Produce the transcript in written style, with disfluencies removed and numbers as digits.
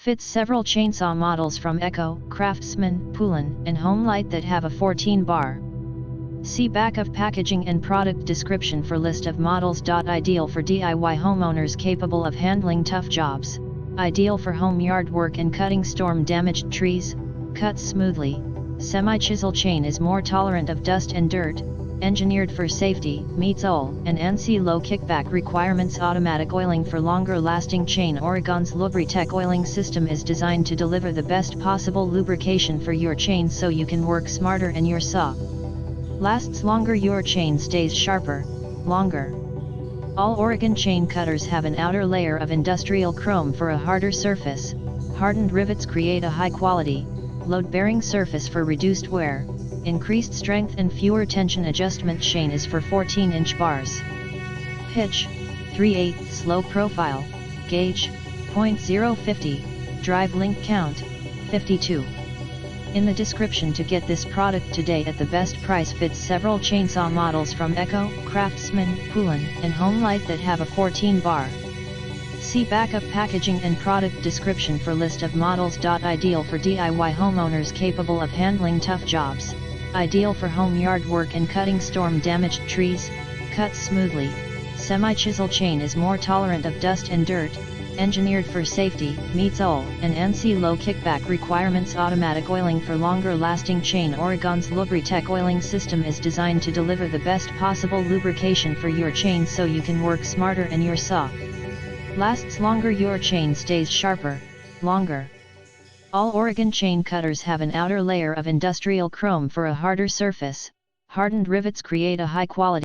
fits several chainsaw models from Echo, Craftsman, Poulan, and Homelite that have a 14 bar. See back of packaging and product description for list of models. Ideal for DIY homeowners capable of handling tough jobs. Ideal for home yard work and cutting storm-damaged trees. Cuts smoothly. Semi-chisel chain is more tolerant of dust and dirt. Engineered for safety. Meets UL and ANSI low kickback requirements. Automatic oiling for longer lasting chain. Oregon's LubriTec oiling system is designed to deliver the best possible lubrication for your chain so you can work smarter and your saw lasts longer. Your chain stays sharper, longer. All Oregon chain cutters have an outer layer of industrial chrome for a harder surface. Hardened rivets create a high-quality, load-bearing surface for reduced wear, increased strength and fewer tension adjustment. Chain is for 14-inch bars. Pitch, 3/8, low profile, gauge, .050, drive link count, 52. In the description to get this product today at the best price. Fits several chainsaw models from Echo, Craftsman, Poulan, and Homelite that have a 14 bar. See backup packaging and product description for list of models. Ideal for DIY homeowners capable of handling tough jobs. Ideal for home yard work and cutting storm-damaged trees. Cuts smoothly. Semi-chisel chain is more tolerant of dust and dirt. Engineered for safety. Meets UL and ANSI low kickback requirements. Automatic oiling for longer lasting chain. Oregon's LubriTec oiling system is designed to deliver the best possible lubrication for your chain so you can work smarter and your saw lasts longer. Your chain stays sharper, longer. All Oregon chain cutters have an outer layer of industrial chrome for a harder surface. Hardened rivets create a high quality